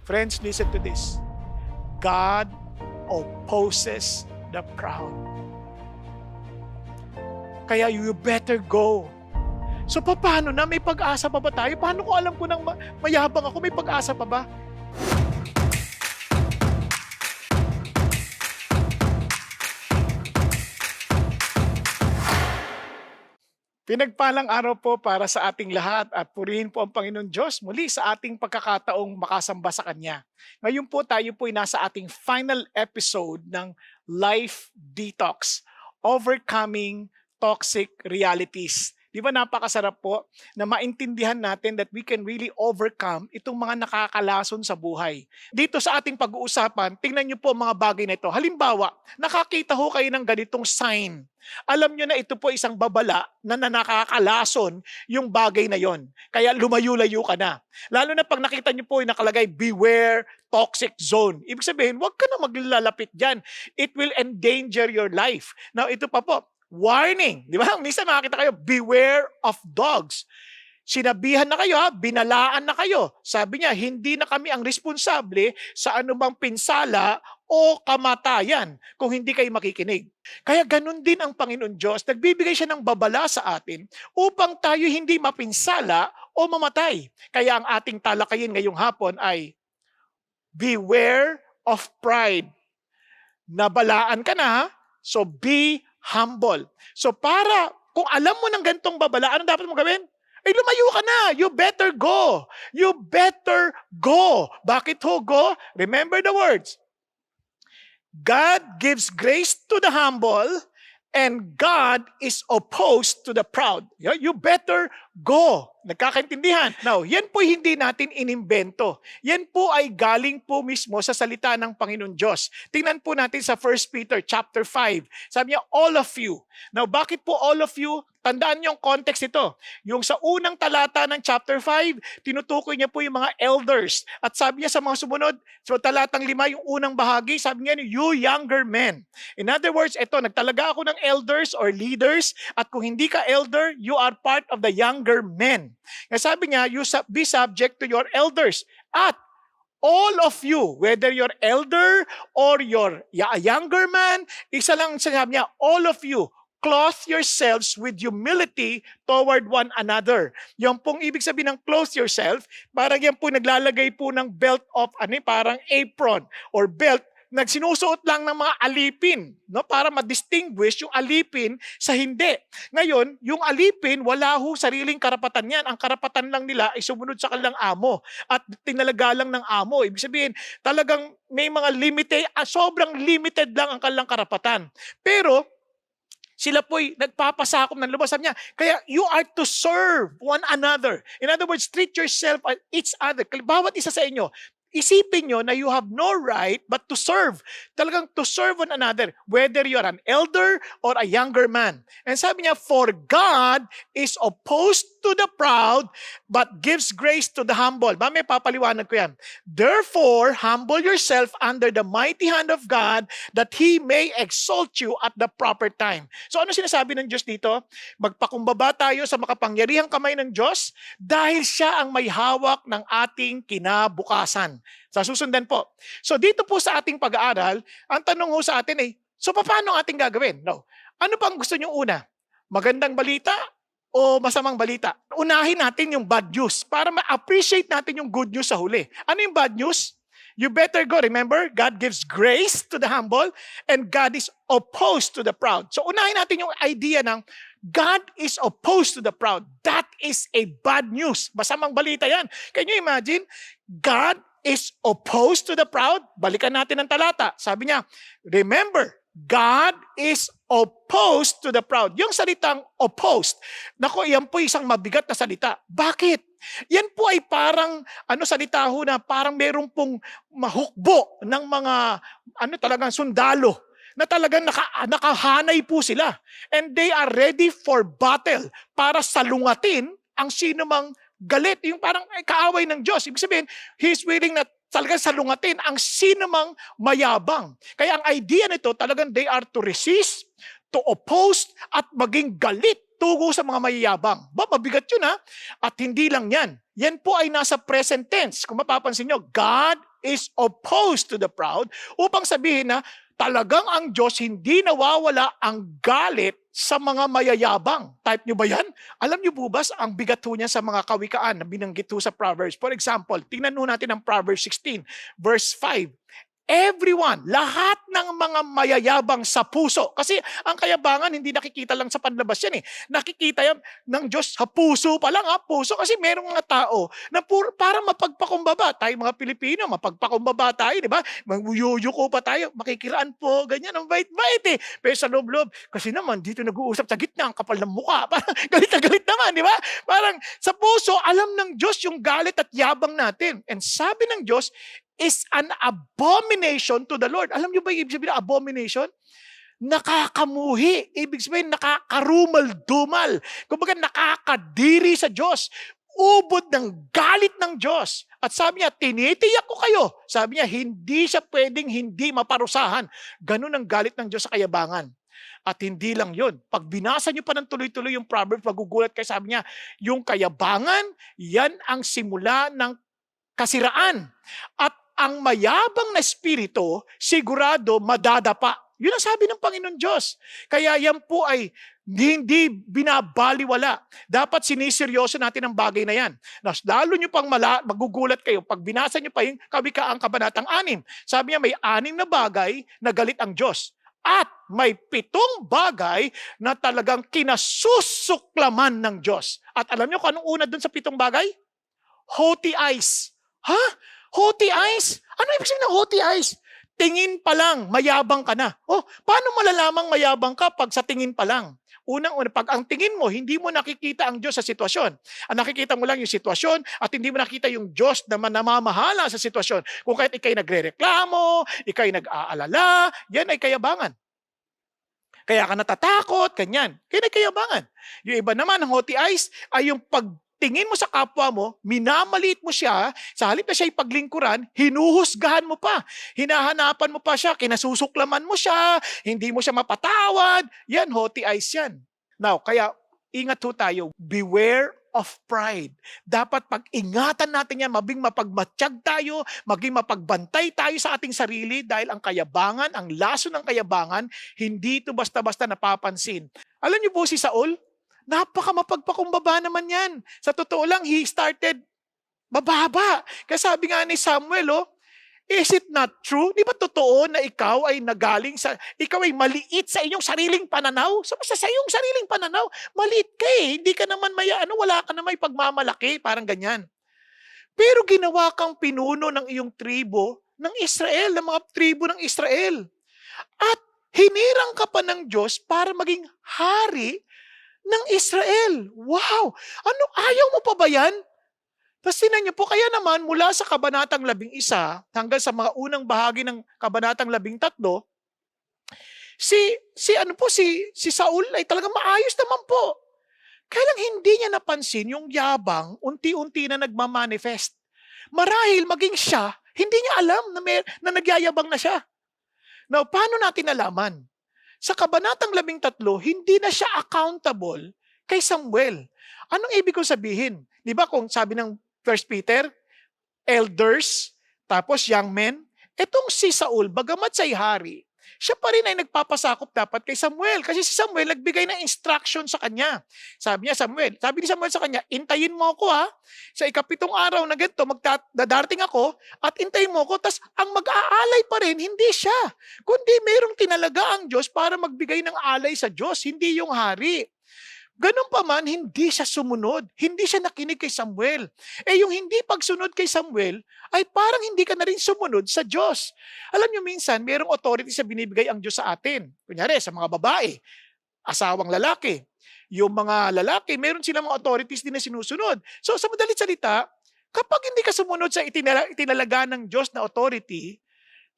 Friends, listen to this. God opposes the proud. Kaya you better go. So paano na? May pag-asa pa ba tayo? Paano ko alam ko nang mayabang ako? May pag-asa pa ba? Pinagpalang araw po para sa ating lahat at purihin po ang Panginoon Diyos muli sa ating pagkakataong makasamba sa Kanya. Ngayon po tayo po ay nasa ating final episode ng Life Detox, Overcoming Toxic Realities. Di ba napakasarap po na maintindihan natin that we can really overcome itong mga nakakalason sa buhay. Dito sa ating pag-uusapan, tingnan niyo po mga bagay na ito. Halimbawa, nakakita ho kayo ng ganitong sign. Alam niyo na ito po isang babala na nakakalason yung bagay na yon. Kaya lumayo-layo ka na. Lalo na pag nakita niyo po yung nakalagay, beware toxic zone. Ibig sabihin, huwag ka na maglalapit dyan. It will endanger your life. Now, ito pa po. Warning, di ba? Minsan makakita kayo, beware of dogs. Sinabihan na kayo, binalaan na kayo. Sabi niya, hindi na kami ang responsable sa anumang pinsala o kamatayan kung hindi kayo makikinig. Kaya ganun din ang Panginoon Diyos. Nagbibigay siya ng babala sa atin upang tayo hindi mapinsala o mamatay. Kaya ang ating talakayin ngayong hapon ay, beware of pride. Nabalaan ka na, so be humble. So para, kung alam mo ng gantong babala, ano dapat mo gawin? Ay lumayo ka na. You better go. You better go. Bakit ho go? Remember the words. God gives grace to the humble and God is opposed to the proud. You better go. Nagkakaintindihan? Now, yan po hindi natin inimbento. Yan po ay galing po mismo sa salita ng Panginoon Diyos. Tingnan po natin sa 1 Peter chapter 5. Sabi niya, all of you. Now, bakit po all of you? Tandaan niyo yung context ito. Yung sa unang talata ng chapter 5, tinutukoy niya po yung mga elders. At sabi niya sa mga sumunod, so talatang 5, yung unang bahagi, sabi niya, you younger men. In other words, ito, nagtalaga ako ng elders or leaders, at kung hindi ka elder, you are part of the younger men. Kaya sabi niya, you be subject to your elders. At all of you, whether you're elder or you're a younger man, isa lang sinabi niya, all of you, clothe yourselves with humility toward one another. Yung pong ibig sabihin ng clothe yourself, parang yan po naglalagay po ng belt of, parang apron or belt, nagsinusuot lang ng mga alipin, no, para ma-distinguish yung alipin sa hindi. Ngayon, yung alipin, wala ho sariling karapatan yan. Ang karapatan lang nila ay sumunod sa kanilang amo at tinalaga lang ng amo. Ibig sabihin, talagang may mga sobrang limited lang ang kanilang karapatan. Pero, sila po'y nagpapasakop ng lubos. Sabi niya, kaya you are to serve one another. In other words, treat yourself as each other. Bawat isa sa inyo, isipin nyo na you have no right but to serve. Talagang to serve one another, whether you're an elder or a younger man. And sabi niya, for God is opposed to the proud but gives grace to the humble. Ba, may papaliwanag ko yan. Therefore, humble yourself under the mighty hand of God that He may exalt you at the proper time. So ano sinasabi ng Diyos dito? Magpakumbaba tayo sa makapangyarihang kamay ng Diyos dahil Siya ang may hawak ng ating kinabukasan. Sa susundan po. So dito po sa ating pag-aaral, ang tanong ho sa atin ay, so paano ating gagawin? No. Ano pang gusto nyo una? Magandang balita o masamang balita? Unahin natin yung bad news para ma-appreciate natin yung good news sa huli. Ano yung bad news? You better go. Remember, God gives grace to the humble and God is opposed to the proud. So unahin natin yung idea ng God is opposed to the proud. That is a bad news. Masamang balita yan. Can you imagine? God is opposed to the proud. Balikan natin ang talata. Sabi niya, remember, God is opposed to the proud. Yung salitang opposed, nako, yan po isang mabigat na salita. Bakit? Yan po ay parang, salita ho na parang meron pong mahukbo ng mga, talagang sundalo na talagang nakahanay po sila. And they are ready for battle para salungatin ang sino mang galit, yung parang kaaway ng Diyos. Ibig sabihin, He's willing na talagang salungatin ang sino mang mayabang. Kaya ang idea nito, talagang they are to resist, to oppose, at maging galit tugo sa mga mayayabang. Mabigat yun ha? At hindi lang yan. Yan po ay nasa present tense. Kung mapapansin nyo, God is opposed to the proud upang sabihin na talagang ang Diyos hindi nawawala ang galit sa mga mayayabang. Type nyo ba yan? Alam nyo po ba, ang bigat ho niya sa mga kawikaan na binanggit ho sa Proverbs. For example, tingnan ho natin ang Proverbs 16, verse 5. Everyone, lahat ng mga mayayabang sa puso. Kasi ang kayabangan, hindi nakikita lang sa panlabas yan eh. Nakikita yan ng Diyos sa puso pa lang, puso. Kasi merong mga tao na para mapagpakumbaba. Tayo mga Pilipino, mapagpakumbaba tayo, di ba? Magyuyuko pa tayo, makikiraan po, ganyan, ang bait-bait eh. Pero sa loob-loob, kasi naman dito nag-uusap sa gitna, ang kapal ng mukha. Parang galit na galit naman, di ba? Parang sa puso, alam ng Diyos yung galit at yabang natin. And sabi ng Diyos, is an abomination to the Lord. Alam niyo ba yung ibig sabihin ng abomination? Nakakamuhi. Ibig sabihin, nakakarumal-dumal. Kumbaga, nakakadiri sa Diyos. Ubod ng galit ng Diyos. At sabi niya, tinitiyak ko kayo. Sabi niya, hindi siya pwedeng hindi maparusahan. Ganun ang galit ng Diyos sa kayabangan. At hindi lang yun. Pag binasa niyo pa ng tuloy-tuloy yung Proverbs, magugulat kayo, sabi niya, yung kayabangan, yan ang simula ng kasiraan. At ang mayabang na espiritu, sigurado madadapa. Yun ang sabi ng Panginoon Diyos. Kaya yan po ay hindi binabaliwala. Dapat siniseryoso natin ang bagay na yan. Lalo nyo pang magugulat kayo pag binasa nyo pa yung Kawikaang Kabanatang 6. Sabi niya may 6 na bagay na galit ang Diyos. At may 7 bagay na talagang kinasusuklaman ng Diyos. At alam nyo kung anong una dun sa 7 bagay? Haughty eyes. Ha? Haughty eyes? Ano ibig sabihin ng haughty eyes? Tingin pa lang, mayabang ka na. Oh, paano malalamang mayabang ka pag sa tingin pa lang? Unang-una, pag ang tingin mo, hindi mo nakikita ang Diyos sa sitwasyon. Ang nakikita mo lang yung sitwasyon at hindi mo nakita yung Diyos na namamahala sa sitwasyon. Kung kahit ikay nagre-reklamo, ikay nag-aalala, yan ay kayabangan. Kaya ka natatakot, ganyan. Kaya ay kayabangan. Yung iba naman, ang haughty eyes ay yung tingin mo sa kapwa mo, minamaliit mo siya, sa halip na siya ipaglingkuran, hinuhusgahan mo pa. Hinahanapan mo pa siya, kinasusuklaman mo siya, hindi mo siya mapatawad. Yan, haughty eyes yan. Now, kaya ingat ho tayo. Beware of pride. Dapat pag-ingatan natin yan, maging mapagmatsyag tayo, maging mapagbantay tayo sa ating sarili dahil ang kayabangan, ang laso ng kayabangan, hindi ito basta-basta napapansin. Alam niyo po si Saul? Napaka-mapagpakumbaba naman yan. Sa totoo lang, he started mababa. Kasi sabi nga ni Samuel, is it not true? Di ba totoo na ikaw ay nagaling ikaw ay maliit sa inyong sariling pananaw? Sa iyong sariling pananaw, maliit ka eh. Hindi ka naman wala ka na may pagmamalaki, parang ganyan. Pero ginawa kang pinuno ng iyong tribo ng Israel, ng mga tribo ng Israel. At hinirang ka pa ng Diyos para maging hari ng Israel. Wow! Ano, ayaw mo pa ba yan? Tapos tinan niyo po, kaya naman mula sa Kabanatang 11 hanggang sa mga unang bahagi ng Kabanatang 13, si Saul ay talagang maayos naman po. Kaya lang hindi niya napansin yung yabang, unti-unti na nagmamanifest. Marahil maging siya, hindi niya alam na nagyayabang na siya. Now, paano natin nalaman? Sa Kabanatang 13, hindi na siya accountable kay Samuel. Anong ibig kong sabihin? Di ba kung sabi ng 1 Peter, elders, tapos young men, etong si Saul, bagamat siya'y hari, siya pa rin ay nagpapasakop dapat kay Samuel. Kasi si Samuel nagbigay ng instruction sa kanya. Sabi ni Samuel sa kanya, intayin mo ako sa ikapitong araw na ganito, dadating ako at intayin mo ako. Tas ang mag-aalay pa rin, hindi siya. Kundi mayroong tinalaga ang Diyos para magbigay ng alay sa Diyos, hindi yung hari. Ganun pa man, hindi siya sumunod. Hindi siya nakinig kay Samuel. Yung hindi pagsunod kay Samuel, ay parang hindi ka na rin sumunod sa Diyos. Alam niyo minsan, mayroong authority sa binibigay ang Diyos sa atin. Kunyari, sa mga babae, asawang lalaki. Yung mga lalaki, meron silang mga authorities din na sinusunod. So, sa madalit salita, kapag hindi ka sumunod sa itinalaga ng Diyos na authority,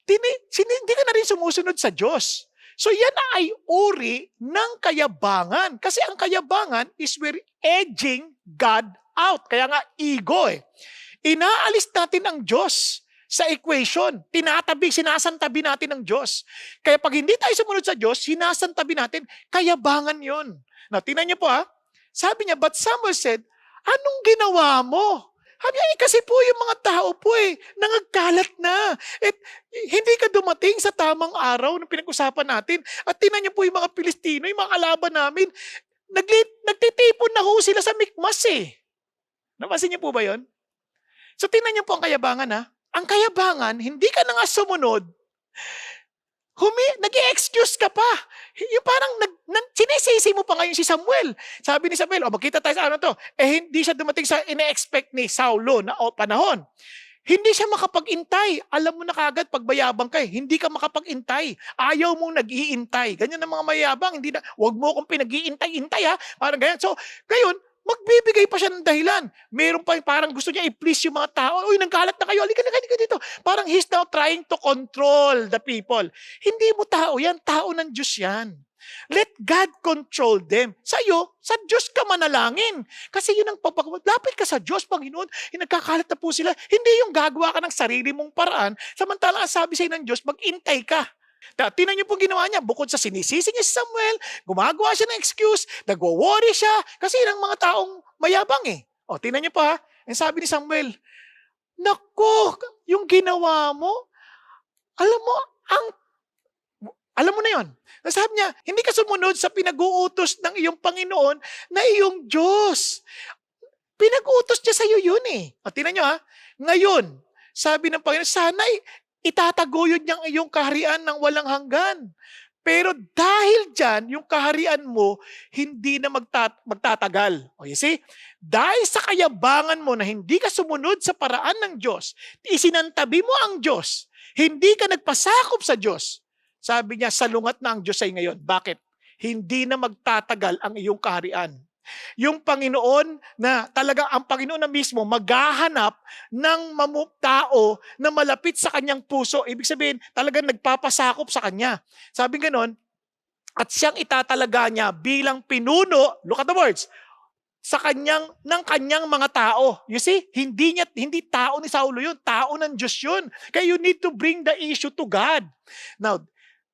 hindi ka na rin sumusunod sa Diyos. So yan ay uri ng kayabangan. Kasi ang kayabangan is we're edging God out. Kaya nga ego Inaalis natin ang Diyos sa equation. Sinasantabi natin ang Diyos. Kaya pag hindi tayo sumunod sa Diyos, sinasantabi natin, kayabangan yon. Now, tingnan niyo po Sabi niya, but Samuel said, anong ginawa mo? Sabi niya, kasi po yung mga tao po nangagkalat na. At hindi ka dumating sa tamang araw na pinag-usapan natin. At tingnan niyo po yung mga Pilistino, yung mga kalaban namin, nagtitipon na ho sila sa Mikmas Napansin niyo po ba yon? So tingnan niyo po ang kayabangan Ang kayabangan, hindi ka na nga sumunod, nag-i-excuse ka pa. Yung parang sinisisi mo pa ngayon si Samuel. Sabi ni Samuel, magkita tayo sa ano to. Hindi siya dumating sa ine-expect ni Saulo na panahon. Hindi siya makapag-intay. Alam mo na kagad, pagbayabang ka hindi ka makapag-intay. Ayaw mong nag-iintay. Ganyan ang mga mayabang. Huwag mo akong pinag-iintay-intay Parang ganyan. So, ngayon, magbibigay pa siya ng dahilan. Meron pa parang gusto niya i-please yung mga tao. Uy, nanggalat na kayo. Halika dito. Parang he's now trying to control the people. Hindi mo tao yan. Tao ng Diyos yan. Let God control them. Sa'yo, sa Diyos ka manalangin. Kasi yun ang lapit ka sa Diyos, Panginoon. Nagkakalat na po sila. Hindi yung gagawa ka ng sarili mong paraan. Samantalang ang sabi sa'yo ng Diyos, mag-intay ka. Tingnan niyo po ginawa niya. Bukod sa sinisisi niya si Samuel, gumagawa siya ng excuse, nagwo-worry siya, kasi yun ang mga taong mayabang tingnan niyo pa Ang sabi ni Samuel, naku, yung ginawa mo, alam mo na yon. Sabi niya, hindi ka sumunod sa pinag-uutos ng iyong Panginoon na iyong Diyos. Pinag-uutos niya sa iyo yun tingnan niyo Ngayon, sabi ng Panginoon, sana'y itataguyod niyang iyong kaharian ng walang hanggan. Pero dahil dyan, yung kaharian mo, hindi na magtatagal. You see? Dahil sa kayabangan mo na hindi ka sumunod sa paraan ng Diyos, isinantabi mo ang Diyos, hindi ka nagpasakop sa Diyos. Sabi niya, salungat na ang Diyos ay ngayon. Bakit? Hindi na magtatagal ang iyong kaharian. Yung Panginoon na talaga ang Panginoon na mismo maghahanap ng tao na malapit sa kanyang puso. Ibig sabihin, talagang nagpapasakop sa kanya. Sabi ganon, at siyang itatalaga niya bilang pinuno, look at the words, ng kanyang mga tao. You see, hindi tao ni Saulo yun, tao ng Diyos yun. Kaya you need to bring the issue to God. Now,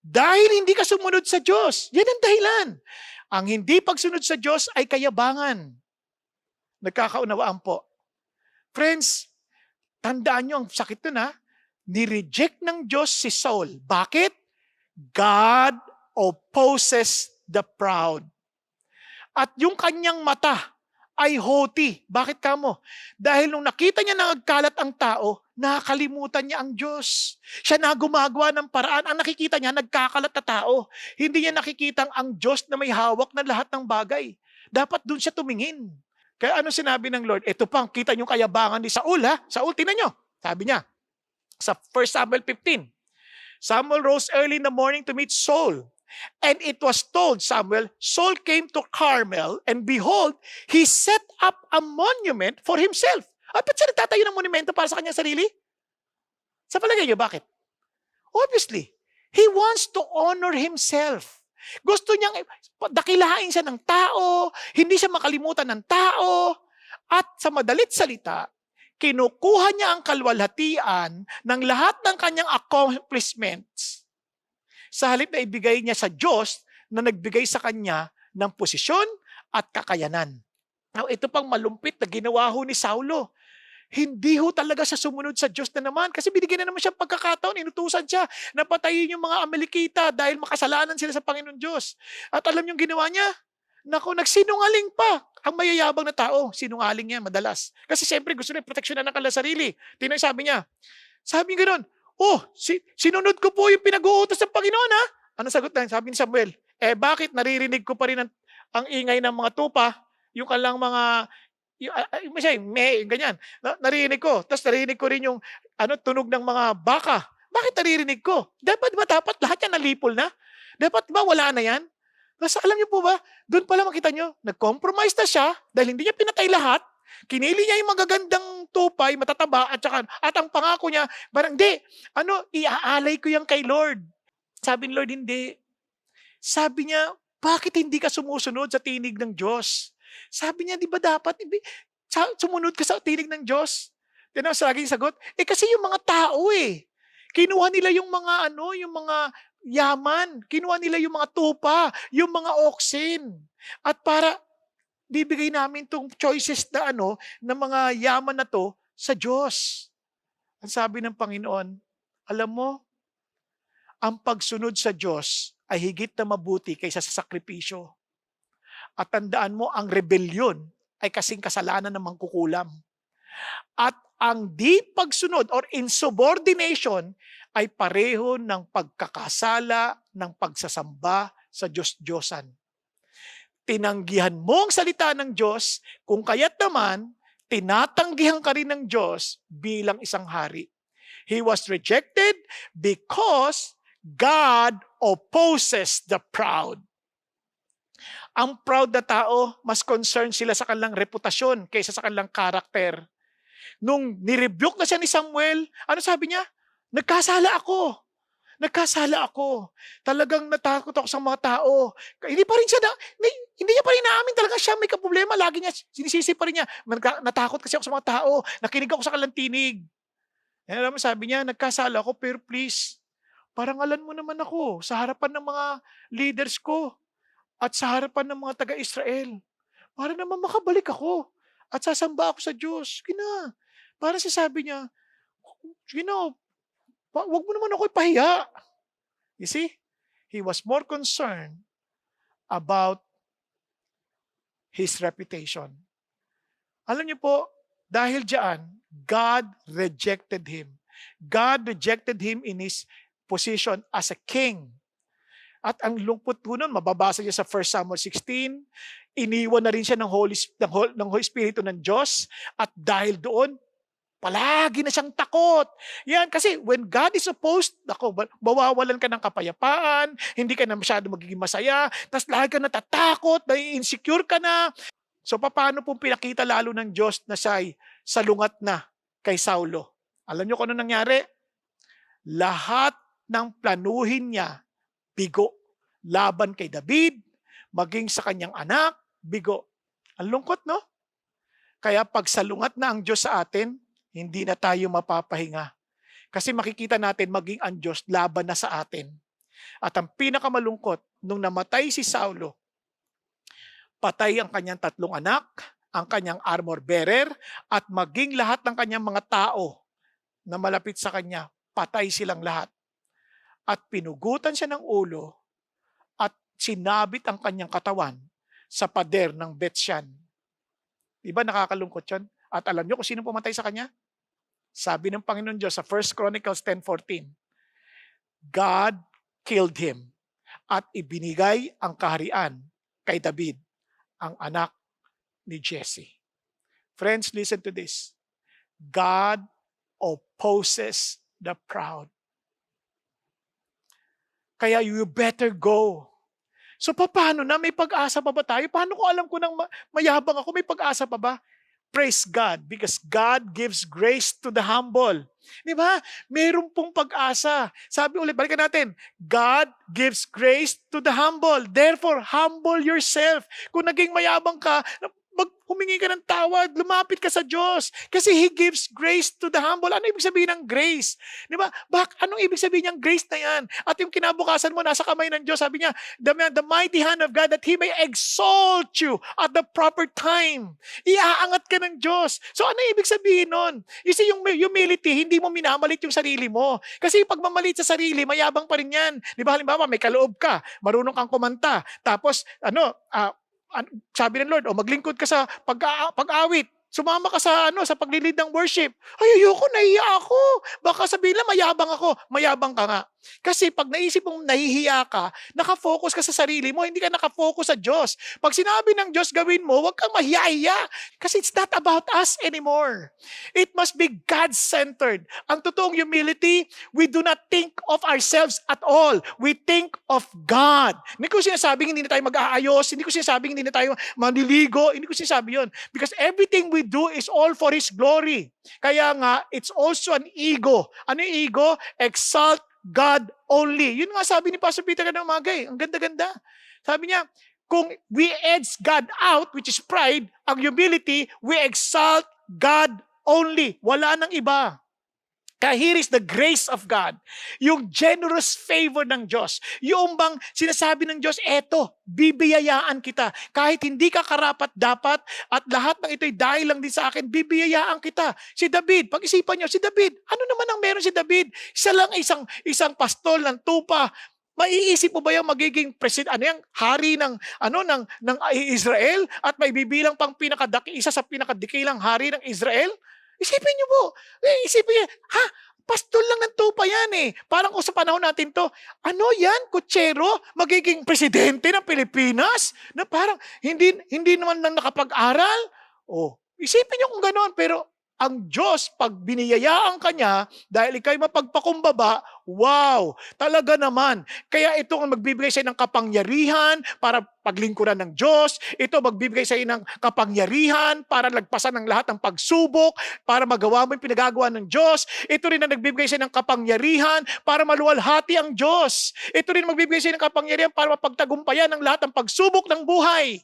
dahil hindi ka sumunod sa Diyos, yan ang dahilan. Ang hindi pagsunod sa Diyos ay kayabangan. Nagkakaunawaan po. Friends, tandaan nyo ang sakit nun Ni-reject ng Diyos si Saul. Bakit? God opposes the proud. At yung kanyang mata ay haughty. Bakit kamo? Dahil nung nakita niya na nagkalat ang tao, nakakalimutan niya ang Diyos. Siya na gumagawa ng paraan. Ang nakikita niya, nagkakalat na tao. Hindi niya nakikita ang Diyos na may hawak na lahat ng bagay. Dapat dun siya tumingin. Kaya ano sinabi ng Lord? Ito pang, kita niyo kayabangan ni Saul Saul, tingnan niyo. Sabi niya, sa 1 Samuel 15, Samuel rose early in the morning to meet Saul. And it was told Samuel, Saul came to Carmel, and behold, he set up a monument for himself. Ba't siya nagtatayo ng monumento para sa kanyang sarili? Sa palagay niyo, bakit? Obviously, he wants to honor himself. Gusto niyang dakilain siya ng tao, hindi siya makalimutan ng tao, at sa madalit salita, kinukuha niya ang kalwalhatian ng lahat ng kanyang accomplishments sa halip na ibigay niya sa Diyos na nagbigay sa kanya ng posisyon at kakayanan. Now, ito pang malumpit na ginawa ni Saulo. Hindi talaga siya sumunod sa Diyos na naman kasi binigyan na naman siya pagkakataon, inutusan siya na patayin yung mga Amalekita dahil makasalanan sila sa Panginoon Diyos. At alam yung ginawa niya? Naku, nagsinungaling pa. Ang mayayabang na tao, sinungaling niya madalas. Kasi siyempre gusto niya proteksyonan ng kanilang sarili. Tingnan sabi niya. Sabi niya gano'n, sinunod ko po yung pinag-uutos ng Panginoon Ano sagot na? Sabi ni Samuel, bakit naririnig ko pa rin ang ingay ng mga tupa, yung kalang mga, ganyan. Naririnig ko. Tapos naririnig ko rin yung tunog ng mga baka. Bakit naririnig ko? Dapat lahat yan nalipol na? Dapat ba wala na yan? Tapos alam niyo po ba, doon pala makita niyo, nag-compromise na siya dahil hindi niya pinatay lahat. Kinili niya yung magagandang tupay, matataba, at ang pangako niya, parang hindi, iaalay ko yan kay Lord. Sabi ni Lord, hindi. Sabi niya, bakit hindi ka sumusunod sa tinig ng Diyos? Sabi niya, di ba dapat sumunod ka sa tinig ng Diyos? Yan ang laging sagot. Kasi yung mga tao kinuha nila yung mga yung mga yaman, kinuha nila yung mga tupa, yung mga oxen. At para bibigay namin tong choices na na mga yaman na 'to sa Diyos." Ang sabi ng Panginoon, "Alam mo, ang pagsunod sa Diyos ay higit na mabuti kaysa sa sakripisyo. At tandaan mo, ang rebelyon ay kasing kasalanan ng mangkukulam. At ang di pagsunod or insubordination ay pareho ng pagkakasala ng pagsasamba sa Diyos-Diyosan. Tinanggihan mo ang salita ng Diyos, kung kaya't naman, tinatanggihan ka rin ng Diyos bilang isang hari. He was rejected because God opposes the proud." Ang proud na tao, mas concerned sila sa kanilang reputasyon kaysa sa kanilang karakter. Nung nirebuke na siya ni Samuel, ano sabi niya? Nagkasala ako. Nagkasala ako. Talagang natakot ako sa mga tao. Hindi pa rin siya hindi niya pa rin naamin talaga siya may kaproblema. Lagi niya sinisisi pa rin niya. Natakot kasi ako sa mga tao. Nakinig ako sa kanilang tinig. Alam mo, sabi niya, nagkasala ako, pero please, parangalan mo naman ako sa harapan ng mga leaders ko at sa harapan ng mga taga-Israel. Para naman makabalik ako at sasamba ako sa Diyos. Para sabi niya, wag mo naman ako ipahiya. You see? He was more concerned about his reputation. Alam niyo po, dahil diyan, God rejected him. God rejected him in his position as a king. At ang lungkot po nun, mababasa niya sa 1 Samuel 16, iniwan na rin siya ng Holy Espiritu ng Diyos, at dahil doon, palagi na siyang takot. Yan, kasi when God is opposed, bawawalan ka ng kapayapaan, hindi ka na masyado magiging masaya, tapos lagi ka natatakot, insecure ka na. So paano pong pinakita lalo ng Diyos na siya'y salungat na kay Saulo? Alam niyo kung ano nangyari? Lahat ng planuhin niya, bigo. Laban kay David, maging sa kanyang anak, bigo. Ang lungkot, no? Kaya pag salungat na ang Diyos sa atin, hindi na tayo mapapahinga. Kasi makikita natin maging ang Diyos laban na sa atin. At ang pinakamalungkot, nung namatay si Saulo, patay ang kanyang 3 anak, ang kanyang armor bearer, at maging lahat ng kanyang mga tao na malapit sa kanya, patay silang lahat. At pinugutan siya ng ulo at sinabit ang kanyang katawan sa pader ng Betshan. Diba nakakalungkot yun? At alam niyo kung sino pumatay sa kanya? Sabi ng Panginoon Diyos sa 1 Chronicles 10:14, God killed him at ibinigay ang kaharian kay David, ang anak ni Jesse. Friends, listen to this. God opposes the proud. Kaya you better go. So paano na? May pag-asa pa ba tayo? Paano ko alam ko nang mayabang ako? May pag-asa pa ba? Praise God, because God gives grace to the humble. Di ba? Meron pong pag-asa. Sabi ulit, balikan natin. God gives grace to the humble. Therefore, humble yourself. Kung naging mayabang ka, humingi ka ng tawad, lumapit ka sa Diyos. Kasi He gives grace to the humble. Ano ibig sabihin ng grace? Di ba? Anong ibig sabihin ng grace na yan? At yung kinabukasan mo, nasa kamay ng Diyos, sabi niya, the mighty hand of God that He may exalt you at the proper time. Iaangat ka ng Diyos. So ano ibig sabihin nun? You see, yung humility, hindi mo minamalit yung sarili mo. Kasi pag mamalit sa sarili, mayabang pa rin yan. Di ba? Halimbawa, may kaloob ka, marunong kang kumanta, tapos, sabi ng Lord, maglingkod ka sa pag-awit. Sumama ka sa sa paglilid ng worship. Ay, ayoko, nahiya ako. Baka sabihin lang, mayabang ako. Mayabang ka nga. Kasi pag naisip mong nahihiya ka, nakafocus ka sa sarili mo, hindi ka nakafocus sa Diyos. Pag sinabi ng Diyos, gawin mo, huwag kang mahiya-hiya. Kasi it's not about us anymore. It must be God-centered. Ang totoong humility, we do not think of ourselves at all. We think of God. Hindi ko sinasabing hindi na tayo mag-aayos, hindi ko sinasabing hindi na tayo manliligo, hindi ko sinasabi yun. Because everything we do is all for His glory. Kaya nga, it's also an ego. Ano yung ego? Exalt God only. Yun nga sabi ni Pastor Peter kanang umaga eh. Ang ganda-ganda. Sabi niya, kung we edge God out, which is pride, ang humility, we exalt God only. Wala nang iba. Kaya here is the grace of God. Yung generous favor ng Diyos. Yung bang sinasabi ng Diyos, eto, bibiyayaan kita. Kahit hindi ka karapat-dapat at lahat ng ito'y dahil lang din sa akin, bibiyayaan kita. Si David, pag-isipan nyo, si David, ano naman ang meron si David? Isa lang isang pastol ng tupa. Maiisip mo ba yung magiging hari ng Israel at may bibilang pang isa sa pinakadikilang hari ng Israel? Isipin niyo po. Isipin niyo, pastol lang ng tupa yan eh. Parang sa panahon natin to, ano yan, kutsero, magiging presidente ng Pilipinas? Na parang hindi naman nang nakapag-aral? Isipin niyo kung gano'n, pero ang Diyos, pag biniyayaan ka niya, dahil ikaw'y mapagpakumbaba, wow, talaga naman. Kaya ito ang magbibigay sa ng kapangyarihan para paglingkuran ng Diyos. Ito magbibigay sa ng kapangyarihan para lagpasan ng lahat ng pagsubok, para magawa mo yung pinagagawa ng Diyos. Ito rin ang nagbibigay sa ng kapangyarihan para maluwalhati ang Diyos. Ito rin magbibigay sa ng kapangyarihan para mapagtagumpayan ng lahat ng pagsubok ng buhay.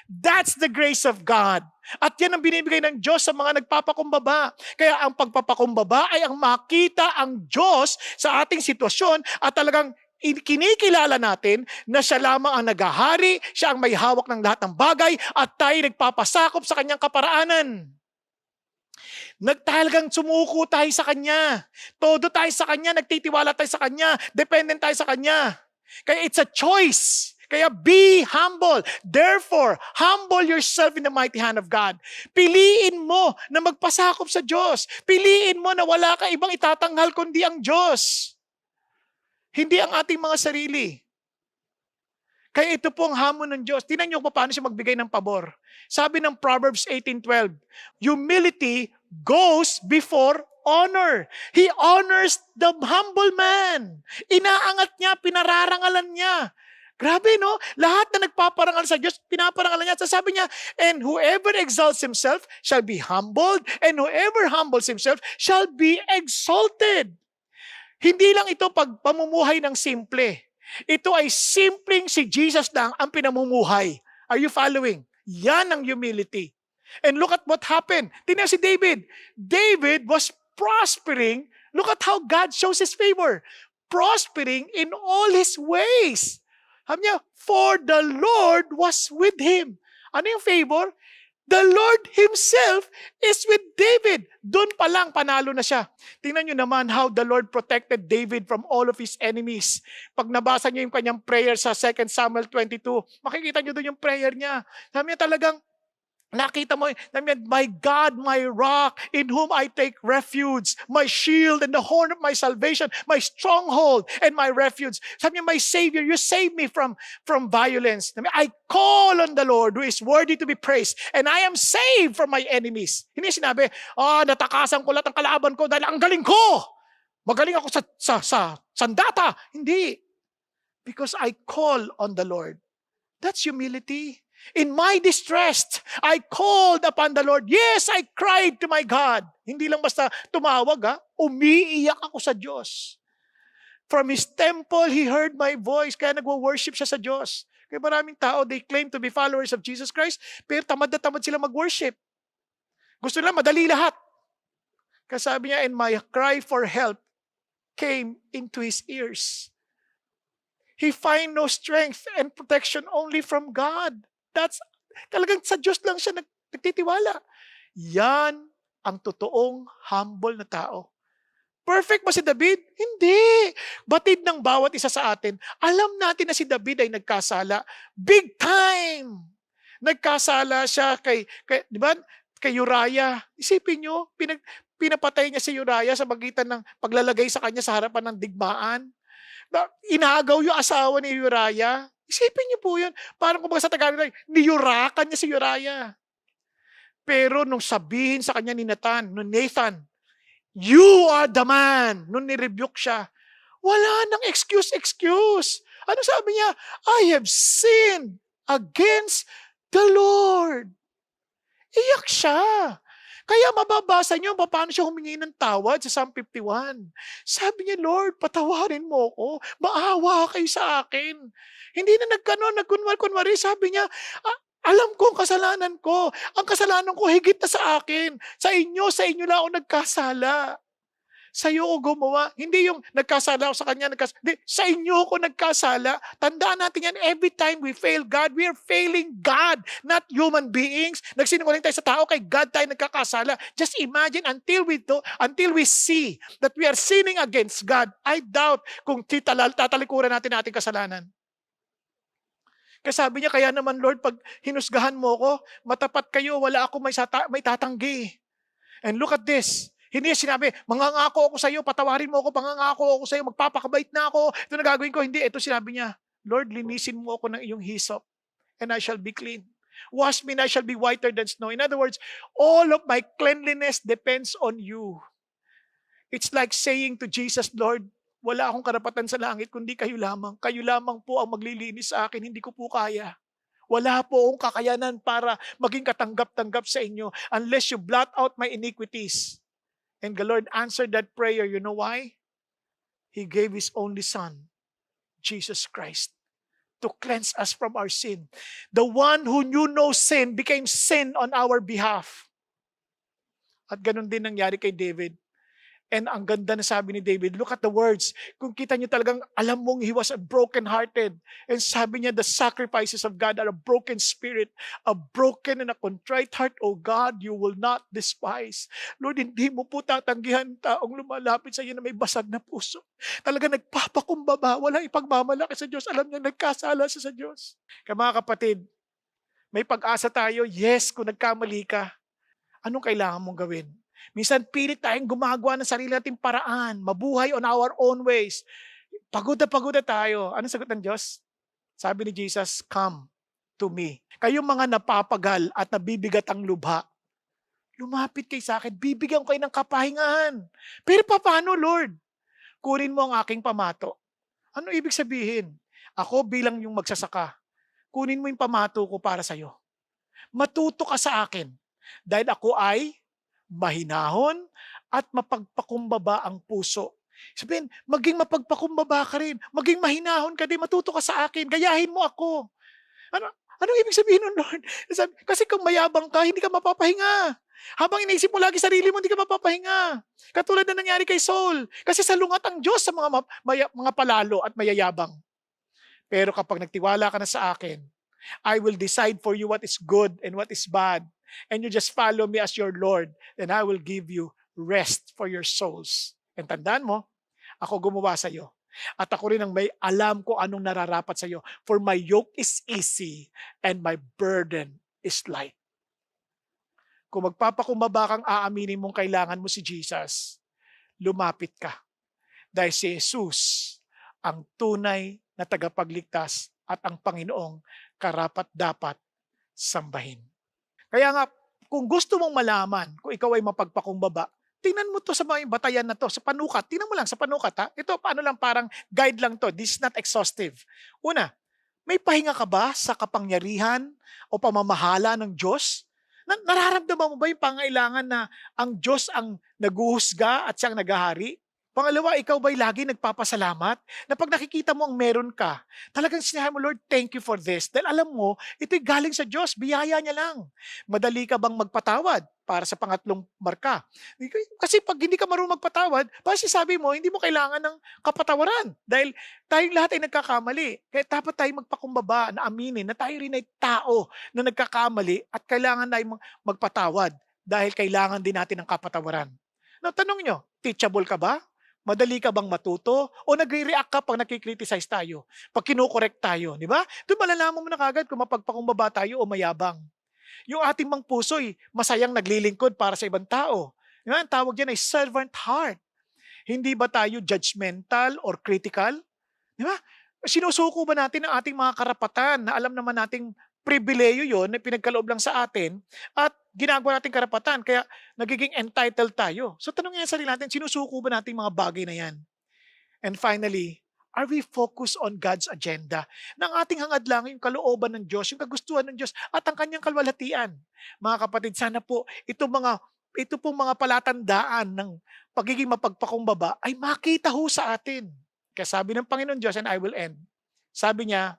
That's the grace of God. At yan ang binibigay ng Diyos sa mga nagpapakumbaba. Kaya ang pagpapakumbaba ay ang makita ang Diyos sa ating sitwasyon at talagang kinikilala natin na siya lamang ang naghahari, siya ang may hawak ng lahat ng bagay at tayo nagpapasakop sa kanyang kaparaanan. Talagang sumuko tayo sa Kanya. Todo tayo sa Kanya, nagtitiwala tayo sa Kanya, dependent tayo sa Kanya. Kaya it's a choice. Kaya be humble. Therefore, humble yourself in the mighty hand of God. Piliin mo na magpasakop sa Diyos. Piliin mo na wala ka ibang itatanghal kundi ang Diyos. Hindi ang ating mga sarili. Kaya ito po ang hamon ng Diyos. Tingnan niyo kung paano siya magbigay ng pabor. Sabi ng Proverbs 18:12, humility goes before honor. He honors the humble man. Inaangat niya, pinararangalan niya. Grabe, no? Lahat na nagpaparangal sa Diyos, pinaparangalan niya. Sabi niya, and whoever exalts himself shall be humbled, and whoever humbles himself shall be exalted. Hindi lang ito pamumuhay ng simple. Ito ay simpleng si Jesus lang ang pinamumuhay. Are you following? Yan ang humility. And look at what happened. Tingnan si David. David was prospering. Look at how God shows His favor. Prospering in all his ways. Sabi niya, for the Lord was with him. Ano yung favor? The Lord Himself is with David. Doon pa lang, panalo na siya. Tingnan nyo naman how the Lord protected David from all of his enemies. Pag nabasa niyo yung kanyang prayer sa 2 Samuel 22, makikita nyo doon yung prayer niya. Sabi niya talagang, nakita mo, my God, my rock, in whom I take refuge, my shield and the horn of my salvation, my stronghold and my refuge. Sabi niya, my Savior, you save me from violence. I call on the Lord who is worthy to be praised, and I am saved from my enemies. Hindi sinabi, natakasan ko lahat ng kalaban ko dahil ang galing ko. Magaling ako sa sandata. Hindi. Because I call on the Lord. That's humility. In my distress, I called upon the Lord. Yes, I cried to my God. Hindi lang basta tumawag, umiiyak ako sa Diyos. From His temple, He heard my voice. Kaya nagwo-worship siya sa Diyos. Kaya maraming tao, they claim to be followers of Jesus Christ, pero tamad na tamad sila mag-worship. Gusto nila madali lahat. Kaya sabi niya, and my cry for help came into His ears. He find no strength and protection only from God. That's talagang sa Diyos lang siya nagtitiwala. Yan ang totoong humble na tao. Perfect ba si David? Hindi. Batid ng bawat isa sa atin. Alam natin na si David ay nagkasala. Big time! Nagkasala siya kay Uriah. Isipin nyo, pinapatay niya si Uriah sa magitan ng paglalagay sa kanya sa harapan ng digmaan. Inagaw yung asawa ni Uriah. Isipin niyo po yun. Parang kumbaga sa Tagalog, niyurakan niya si Uriah. Pero nung sabihin sa kanya ni Nathan, you are the man. Nung nirebuke siya, wala nang excuse. Ano sabi niya? I have sinned against the Lord. Iyak siya. Kaya mababasa niyo paano siya humingi ng tawad sa Psalm 51. Sabi niya, Lord, patawarin mo ako. Maawa kayo sa akin. Hindi na nagkunwari. Sabi niya, alam ko ang kasalanan ko. Ang kasalanan ko higit na sa akin. Sa inyo lang ako nagkasala. Sa'yo ako gumawa. Hindi yung nagkasala ako sa kanya, hindi, sa inyo ako nagkasala. Tandaan natin yan, every time we fail God, we are failing God, not human beings. Nagsinungaling tayo sa tao, kay God tayo nagkakasala. Just imagine, until we see that we are sinning against God, I doubt kung tatalikuran natin ang ating kasalanan. Kaya sabi niya, kaya naman Lord, pag hinusgahan mo ko, matapat kayo, wala ako may tatanggi. And look at this. Hindi niya sinabi, mangangako ako sa iyo, patawarin mo ako, mangangako ako sa iyo, magpapakabait na ako, ito na gagawin ko. Hindi, ito sinabi niya, Lord, linisin mo ako ng iyong hyssop, and I shall be clean. Wash me, and I shall be whiter than snow. In other words, all of my cleanliness depends on you. It's like saying to Jesus, Lord, wala akong karapatan sa langit, kundi kayo lamang. Kayo lamang po ang maglilinis sa akin, hindi ko po kaya. Wala po akong kakayanan para maging katanggap-tanggap sa inyo unless you blot out my iniquities. And the Lord answered that prayer. You know why? He gave His only Son, Jesus Christ, to cleanse us from our sin. The one who knew no sin became sin on our behalf. At ganun din nangyari kay David. And ang ganda na sabi ni David, look at the words. Kung kita niyo talagang alam mong he was a broken-hearted. And sabi niya, the sacrifices of God are a broken spirit, a broken and a contrite heart. Oh God, you will not despise. Lord, hindi mo po tatanggihan taong lumalapit sa iyo na may basag na puso. Talaga nagpapakumbaba, walang ipagmamalaki sa Diyos. Alam niya, nagkasala siya sa Diyos. Kaya mga kapatid, may pag-asa tayo. Yes, kung nagkamali ka, anong kailangan mong gawin? Minsan pilit tayong gumagawa ng sarili nating paraan, mabuhay on our own ways. Pagod na tayo. Anong sagot ng Diyos? Sabi ni Jesus, come to me. Kayong mga napapagal at nabibigat ang lubha, lumapit kayo sa akin, bibigyan ko kayo ng kapahingahan. Pero paano, Lord? Kunin mo ang aking pamato. Ano ibig sabihin? Ako bilang yung magsasaka, kunin mo yung pamato ko para sa'yo. Matuto ka sa akin dahil ako ay mahinahon at mapagpakumbaba ang puso. Sabihin, maging mapagpakumbaba ka rin. Maging mahinahon ka din. Matuto ka sa akin. Gayahin mo ako. Ano ibig sabihin nun, Lord? Kasi kung mayabang ka, hindi ka mapapahinga. Habang iniisip mo lagi sarili mo, hindi ka mapapahinga. Katulad na nangyari kay Saul. Kasi salungat ang Diyos sa mga palalo at mayayabang. Pero kapag nagtiwala ka na sa akin, I will decide for you what is good and what is bad. And you just follow me as your Lord, then I will give you rest for your souls. And tandaan mo, ako gumawa sa iyo. At ako rin ang may alam ko anong nararapat sa iyo. For my yoke is easy and my burden is light. Kung magpapakumbaba kang aaminin mong kailangan mo si Jesus, lumapit ka. Dahil si Jesus ang tunay na tagapagligtas at ang Panginoong karapat-dapat sambahin. Kaya nga, kung gusto mong malaman kung ikaw ay mapagpakumbaba, tingnan mo to sa mga batayan na to, sa panukat. Tingnan mo lang sa panukat, ha? Ito, paano lang, parang guide lang to. This is not exhaustive. Una, may pahinga ka ba sa kapangyarihan o pamamahala ng Diyos? Nararamdaman mo ba yung pangailangan na ang Diyos ang naguhusga at siyang naghahari? Pangalawa, ikaw ba'y lagi nagpapasalamat na pag nakikita mo ang meron ka, talagang sinabi mo, Lord, thank you for this. Dahil alam mo, ito'y galing sa Diyos, biyaya niya lang. Madali ka bang magpatawad para sa pangatlong marka? Kasi pag hindi ka marunong magpatawad, parang sabi mo, hindi mo kailangan ng kapatawaran. Dahil tayong lahat ay nagkakamali. Kaya dapat tayong magpakumbaba na aminin na tayo rin ay tao na nagkakamali at kailangan tayong magpatawad dahil kailangan din natin ng kapatawaran. No, tanong nyo, teachable ka ba? Madali ka bang matuto? O nagre-react ka pag nakikriticize tayo? Pag kinokorek tayo, di ba? Doon malalaman mo na kagad kung mapagpakumbaba tayo o mayabang. Yung ating mang puso'y masayang naglilingkod para sa ibang tao. Diba? Ang tawag dyan ay servant heart. Hindi ba tayo judgmental or critical? Di ba? Sinusuko ba natin ang ating mga karapatan na alam naman nating pribileyo yon na pinagkaloob lang sa atin at ginagawa natin karapatan kaya nagiging entitled tayo. So tanongin sa sarili natin, sinusuko ba natin mga bagay na yan? And finally, are we focused on God's agenda? Nang ating hangad lang yung kalooban ng Diyos, yung kagustuhan ng Diyos at ang kanyang kalwalhatian. Mga kapatid, sana po ito pong mga palatandaan ng pagiging mapagpakumbaba ay makita ho sa atin. Kaya sabi ng Panginoon Diyos, and I will end, sabi niya,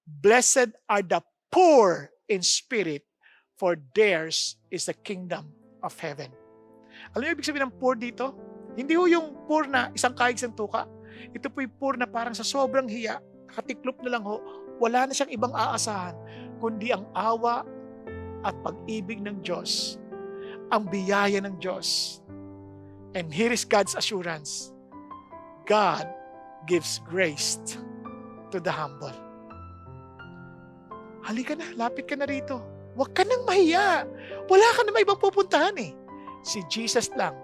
blessed are the poor in spirit, for theirs is the kingdom of heaven. Alam niyo ibig sabihin ng poor dito? Hindi ho yung poor na isang kahig isang tuka. Ito po yung poor na parang sa sobrang hiya, nakatiklop na lang ho, wala na siyang ibang aasahan, kundi ang awa at pag-ibig ng Diyos, ang biyaya ng Diyos. And here is God's assurance. God gives grace to the humble. Halika na, lapit ka na rito. Huwag ka nang mahiya. Wala ka na may ibang pupuntahan eh. Si Jesus lang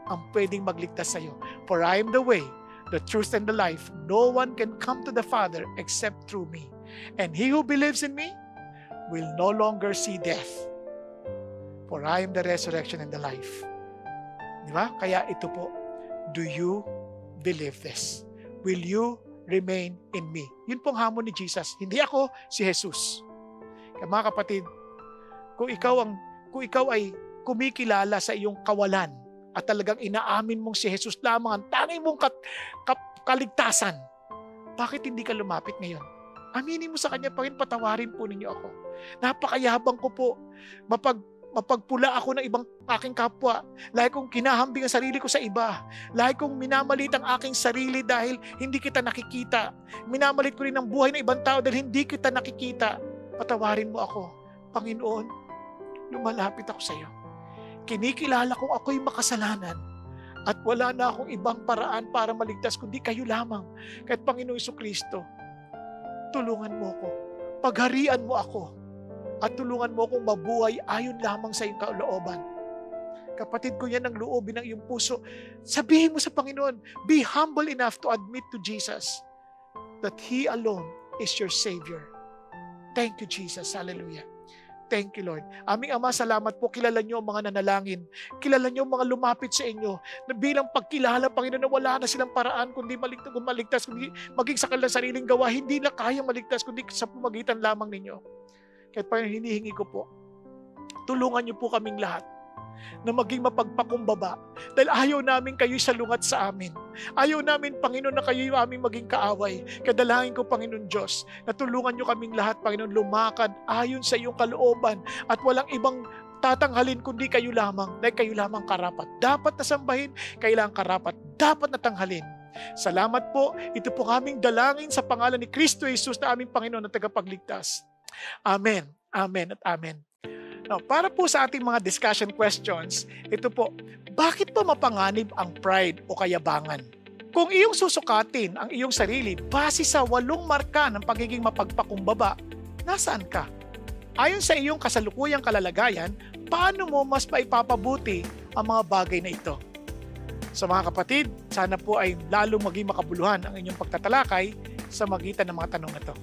ang pwedeng magligtas sa iyo. For I am the way, the truth, and the life. No one can come to the Father except through me. And he who believes in me will no longer see death. For I am the resurrection and the life. Di ba? Kaya ito po, do you believe this? Will you remain in me? Yun pong hamon ni Jesus. Hindi ako, si Jesus. Kaya mga kapatid, kung ikaw ay kumikilala sa iyong kawalan at talagang inaamin mong si Jesus lamang ang tanging mong kaligtasan, bakit hindi ka lumapit ngayon? Aminin mo sa Kanya, Panginoon, patawarin po ninyo ako. Napakayabang ko po. Mapagpula ako ng ibang aking kapwa. Lagi kong kinahambing ang sarili ko sa iba. Lagi kong minamalit ang aking sarili dahil hindi kita nakikita. Minamalit ko rin ang buhay ng ibang tao dahil hindi kita nakikita. Patawarin mo ako. Panginoon, lumalapit ako sa iyo. Kinikilala kong ako'y makasalanan at wala na akong ibang paraan para maligtas kundi kayo lamang. Kahit Panginoon Jesucristo, tulungan mo ako. Pagharian mo ako. At tulungan mo akong mabuhay ayon lamang sa iyong kalooban. Kapatid ko yan ang loobin ng iyong puso. Sabihin mo sa Panginoon, be humble enough to admit to Jesus that He alone is your Savior. Thank you, Jesus. Hallelujah. Thank you, Lord. Aming Ama, salamat po. Kilala niyo ang mga nanalangin. Kilala niyo ang mga lumapit sa inyo na bilang pagkilala, Panginoon, na wala na silang paraan kundi maligtas, kundi maging sa kanilang sariling gawa. Hindi na kaya maligtas kundi sa pamagitan lamang ninyo. Kahit pa hinihingi ko po, tulungan niyo po kaming lahat na maging mapagpakumbaba dahil ayaw namin kayo'y salungat sa amin. Ayaw namin, Panginoon, na kayo'y aming maging kaaway. Kadalangin ko, Panginoon Diyos, na tulungan niyo kaming lahat, Panginoon, lumakad ayon sa iyong kalooban at walang ibang tatanghalin kundi kayo lamang dahil kayo lamang karapat. Dapat nasambahin, kailangan karapat. Dapat natanghalin. Salamat po. Ito po aming dalangin sa pangalan ni Kristo Jesus na aming Panginoon at tagapagligtas. Amen. Amen at amen. Now, para po sa ating mga discussion questions, ito po, bakit po mapanganib ang pride o kayabangan? Kung iyong susukatin ang iyong sarili base sa 8 marka ng pagiging mapagpakumbaba, nasaan ka? Ayon sa iyong kasalukuyang kalalagayan, paano mo mas maipapabuti ang mga bagay na ito? So mga kapatid, sana po ay lalong maging makabuluhan ang inyong pagtatalakay sa magitan ng mga tanong na ito.